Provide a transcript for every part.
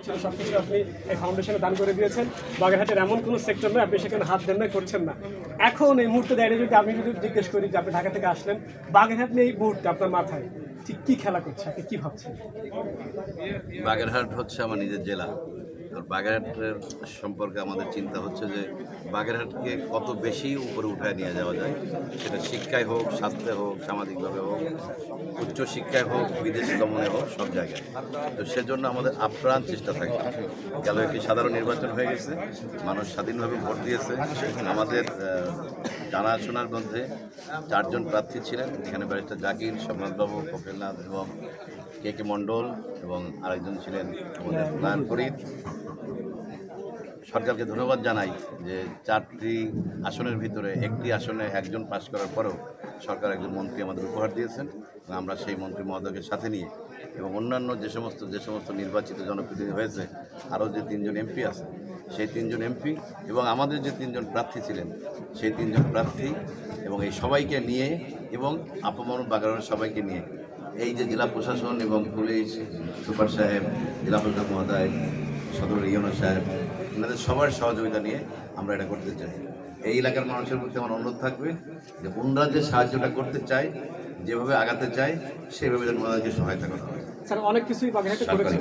ছিল সব কিছু আপনি এই ফাউন্ডেশনে দান করে দিয়েছেন। বাগেরহাটের এমন কোনো সেক্টর নয় আপনি সেখানে হাত দেন না, করছেন না। এখন এই মুহূর্তে দাঁড়িয়ে যদি আমি যদি জিজ্ঞেস করি যে আপনি ঢাকা থেকে আসলেন, বাগেরহাট নিয়ে এই মুহূর্তে আপনার মাথায় ঠিক কী খেলা করছে, আপনি কী ভাবছেন? বাগেরহাট হচ্ছে আমার নিজের জেলা। আর বাগেরহাটের সম্পর্কে আমাদের চিন্তা হচ্ছে যে বাগেরহাটকে কত বেশি উপরে উঠায় নিয়ে যাওয়া যায়, সেটা শিক্ষায় হোক, স্বাস্থ্যে হোক, সামাজিকভাবে হোক, উচ্চ শিক্ষায় হোক, বিদেশি গমনে হোক, সব জায়গায়। তো সেজন্য আমাদের আপ্রাণ চেষ্টা থাকে। গেল একটি সাধারণ নির্বাচন হয়ে গেছে, মানুষ স্বাধীনভাবে ভোট দিয়েছে। আমাদের জানাশোনার মধ্যে 4 জন প্রার্থী ছিলেন। এখানে ব্যারিস্টার জাকির, সোমনাথবাবু, কপিলনাথ এবং কে মণ্ডল এবং আরেকজন ছিলেন আমাদের নয়ন ফরিদ। সরকারকে ধন্যবাদ জানাই যে 4টি আসনের ভিতরে একটি আসনে একজন পাশ করার পরেও সরকার একজন মন্ত্রী আমাদের উপহার দিয়েছেন এবং আমরা সেই মন্ত্রী মহোদয়কে সাথে নিয়ে এবং অন্যান্য যে সমস্ত নির্বাচিত জনপ্রতিনিধি হয়েছে, আরও যে 3 জন এমপি আছে, সেই 3 জন এমপি এবং আমাদের যে 3 জন প্রার্থী ছিলেন, সেই 3 জন প্রার্থী এবং এই সবাইকে নিয়ে এবং আপামর বাগেরহাটের সবাইকে নিয়ে এই যে জেলা প্রশাসন এবং পুলিশ সুপার সাহেব, জেলা প্রশাসক মহোদয়, সদর ইউনো সাহেব, এনাদের সবার সহযোগিতা নিয়ে আমরা এটা করতে চাই। এই এলাকার মানুষের প্রতি আমার অনুরোধ থাকবে যে ওনারা যে সাহায্যটা করতে চায়, যেভাবে আগাতে চায়, সেভাবে যেন ওনাদেরকে সহায়তা করা হয়। স্যার অনেক কিছুই বাগেরহাটে করেছে,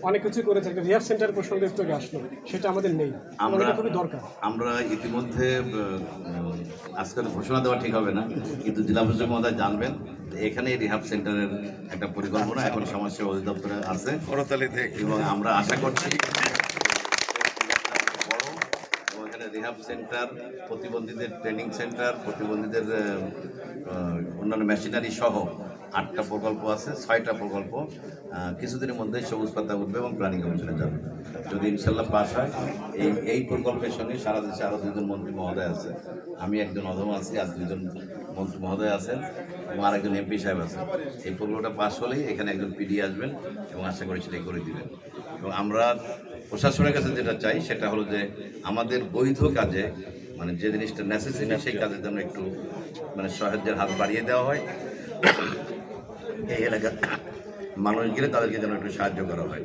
অনেক কিছুই করেছে, রিহাব সেন্টার প্রসঙ্গ একটু আগে আসলো, সেটা আমাদের নেই, আমরা খুবই দরকার। আমরা ইতিমধ্যে আজকাল ঘোষণা দেওয়া ঠিক হবে না, কিন্তু জেলা প্রশাসক মহোদয় জানবেন এখানে রিহাব সেন্টারের একটা পরিকল্পনা এখন সমাজসেবা অধিদপ্তরে আছে করতালিতে, এবং আমরা আশা করছি রিহাব সেন্টার, প্রতিবন্ধীদের ট্রেনিং সেন্টার, প্রতিবন্ধীদের অন্যান্য মেশিনারি সহ 8টা প্রকল্প আছে, 6টা প্রকল্প কিছুদিনের মধ্যেই সবুজ পাতা উঠবে এবং প্ল্যানিং কমিশনে যাবে। যদি ইনশাল্লাহ পাস হয়, এই প্রকল্পের সঙ্গে সারা দেশে আরও 2 জন মন্ত্রী মহোদয় আছে, আমি একজন অধম আছি, আর 2 জন মন্ত্রী মহোদয় আছেন এবং আরেকজন এমপি সাহেব আছেন। এই প্রকল্পটা পাস হলেই এখানে একজন পিডি আসবেন এবং আশা করি সেটাই করে দিবেন। এবং আমরা প্রশাসনের কাছে যেটা চাই সেটা হলো যে আমাদের বৈধ কাজে, মানে যে জিনিসটা নেসেসিটি, সেই কাজের জন্য একটু মানে সাহায্যের হাত বাড়িয়ে দেওয়া হয়। এই এলাকার মানুষ গেলে তাদেরকে যেন একটু সাহায্য করা হয়।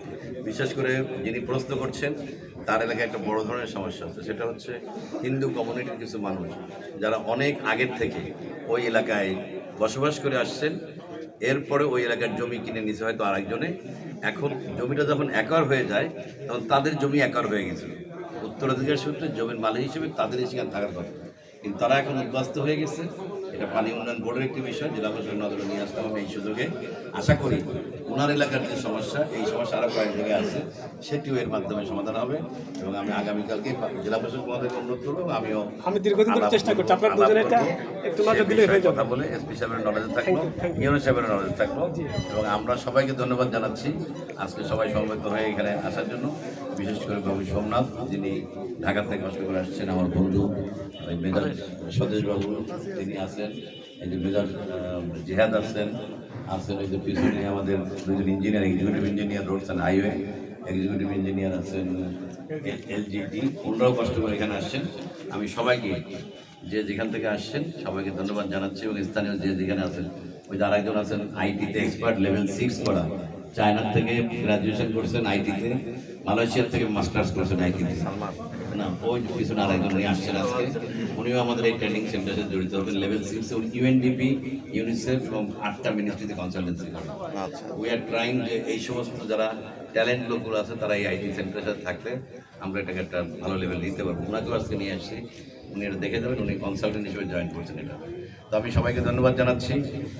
বিশেষ করে যিনি প্রশ্ন করছেন, তার এলাকায় একটা বড় ধরনের সমস্যা আছে, সেটা হচ্ছে হিন্দু কমিউনিটির কিছু মানুষ যারা অনেক আগের থেকে ওই এলাকায় বসবাস করে আসছেন, এরপরে ওই এলাকার জমি কিনে নিতে হয়তো আরেকজনে। এখন জমিটা যখন একর হয়ে যায়, তখন তাদের জমি একর হয়ে গেছে, উত্তরাধিকার সূত্রে জমির মালিক হিসেবে তাদেরই সেখানে থাকার কথা, কিন্তু তারা এখন উদ্বাস্ত হয়ে গেছে। এটা পানি উন্নয়ন বোর্ডের একটি বিষয়, জেলা প্রশাসন নজরে নিয়ে আসতে হবে এই সুযোগে। আশা করি ওনার এলাকার যে সমস্যা, এই সমস্যা আরও কয়েক জায়গায় আছে, সেটিও এর মাধ্যমে সমাধান হবে। এবং আমি আগামীকালকে জেলা প্রশাসক মহোদয়কে অনুরোধ করবো, আমি দীর্ঘদিন ধরে চেষ্টা করছি, আপনার দুজনে এটা একটু নজর দিলে হয়ে যাবে। কথা বলে এসপি সাহেবের নলেজে থাকলো, ইউনো সাহেবের নলেজে থাকলো। এবং আমরা সবাইকে ধন্যবাদ জানাচ্ছি আজকে সবাই সমবেত হয়ে এখানে আসার জন্য। বিশেষ করে বাবু সোমনাথ, যিনি ঢাকা থেকে কষ্ট করে আসছেন, আমার বন্ধু মেজর স্বদেশবাবু তিনি আছেন, এই যে মেজর জিহাদ আছেন, এই যে পিছনে আমাদের 2 জন engineer, executive engineer roads and highway, executive engineer আছেন এলজিডি, ওনারাও কষ্ট করে এখানে আসছেন। আমি সবাইকে, যে যেখান থেকে আসছেন সবাইকে ধন্যবাদ জানাচ্ছি। এবং স্থানীয় যে যেখানে আছেন, ওই যে আরেকজন আছেন আইটিতে এক্সপার্ট, লেভেল 6 করা, চায়নার থেকে গ্রাজুয়েশন করছেন আইটিতে, মালয়েশিয়ার থেকে মাস্টার্স করছেন আইটিতে, না ওই পিছনে আরেকজন উনি আসছেন আজকে, উনিও আমাদের এই ট্রেনিং সেন্টারে জড়িত হবেন। লেভেল 6 ইউএনডিপি, ইউনিসেফ এবং 8টা মিনিস্ট্রিতে কনসালটেন্সি করেন। উই আর ট্রাইং যে এই সমস্ত যারা ট্যালেন্ট লোকগুলো আছে, তারা এই আইটি সেন্টারের সাথে থাকলে আমরা এটাকে একটা ভালো লেভেল নিতে পারবো। ওনাকেও আজকে নিয়ে আসছি, উনি এটা দেখে দেবেন, উনি কনসালটেন্ট হিসেবে জয়েন করছেন এটা। তো আমি সবাইকে ধন্যবাদ জানাচ্ছি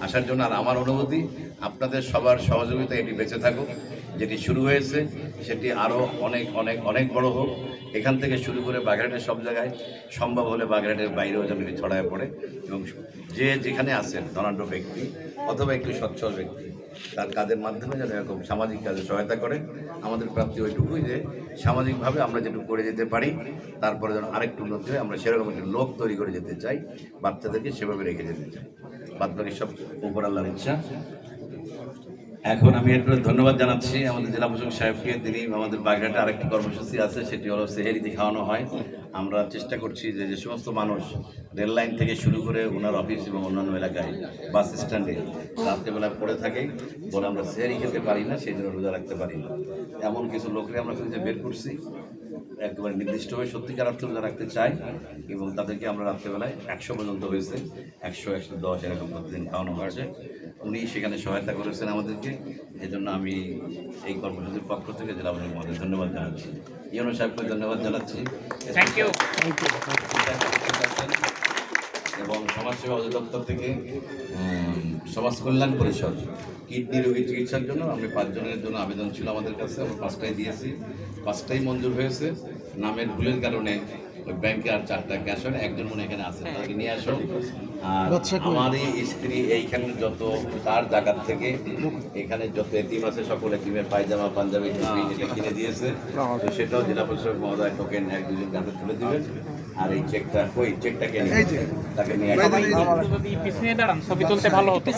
আসার জন্য। আর আমার অনুভূতি, আপনাদের সবার সহযোগিতা এটি বেঁচে থাকুক, যেটি শুরু হয়েছে সেটি আরও অনেক অনেক অনেক বড় হোক। এখান থেকে শুরু করে বাগেরহাটের সব জায়গায়, সম্ভব হলে বাগেরহাটের বাইরেও যেন এটি ছড়ায় পড়ে। এবং যে যেখানে আছেন ধনাঢ্য ব্যক্তি অথবা একটু সচ্ছল ব্যক্তি, তার কাজের মাধ্যমে যেন এরকম সামাজিক কাজে সহায়তা করে। আমাদের প্রাপ্তি ওইটুকুই যে সামাজিকভাবে আমরা যেটুকু করে যেতে পারি, তারপরে যেন আরেকটু উন্নতি হয়। আমরা সেরকম একটি লোক তৈরি করে যেতে চাই, বাচ্চাদেরকে সেভাবে রেখে যেতে চাই। বাদ বাকি সব উপর আল্লাহর ইচ্ছা। এখন আমি একটু ধন্যবাদ জানাচ্ছি আমাদের জেলা প্রশাসক সাহেবকে। তিনি আমাদের বাগেরহাটে আরেকটি কর্মসূচি আছে, সেটি হলো সেহেরিতে খাওয়ানো হয়। আমরা চেষ্টা করছি যে যে সমস্ত মানুষ রেল লাইন থেকে শুরু করে ওনার অফিস এবং অন্যান্য এলাকায় বাস স্ট্যান্ডে রাত্রেবেলা পড়ে থাকে বলে আমরা সেহেরি খেতে পারি না, সেই জন্য রোজা রাখতে পারি না, এমন কিছু লোককে আমরা খুঁজে বের করছি একেবারে নির্দিষ্টভাবে সত্যিকার অর্থে রোজা রাখতে চাই এবং তাদেরকে আমরা রাত্রেবেলায় 100 পর্যন্ত হয়েছে, 100, 110 এরকম প্রতিদিন খাওয়ানো হয়েছে। উনি সেখানে সহায়তা করেছেন আমাদেরকে, এজন্য আমি এই কর্মসূচির পক্ষ থেকে জেলা প্রশাসক মহোদয় ধন্যবাদ জানাচ্ছি, ইউনো সাহেবকে ধন্যবাদ জানাচ্ছি। Thank you. এবং সমাজসেবা অধিদপ্তর থেকে সমাজ কল্যাণ পরিষদ কিডনি রোগী চিকিৎসার জন্য আমি 5 জনের জন্য আবেদন ছিল আমাদের কাছে, আমরা 5টাই দিয়েছি, 5টাই মঞ্জুর হয়েছে। নামের ভুলের কারণে ওই ব্যাংকে আর 4টা ক্যাশ হয়, একজন মনে এখানে আছে, তাকে নিয়ে আসো। আর আমার এই স্ত্রী এইখানে যত তার জায়গার থেকে এখানে যত এতিম আছে সকল এতিমের পায়জামা পাঞ্জাবি টুপি যেটা কিনে দিয়েছে, তো সেটাও জেলা প্রশাসক মহোদয় টোকেন 1-2 জন হাতে তুলে দিবেন। আর এই চেকটা চেকটা কে নিয়ে তাকে নিয়ে পিছনে দাঁড়ান, ছবি তুলতে ভালো হতো।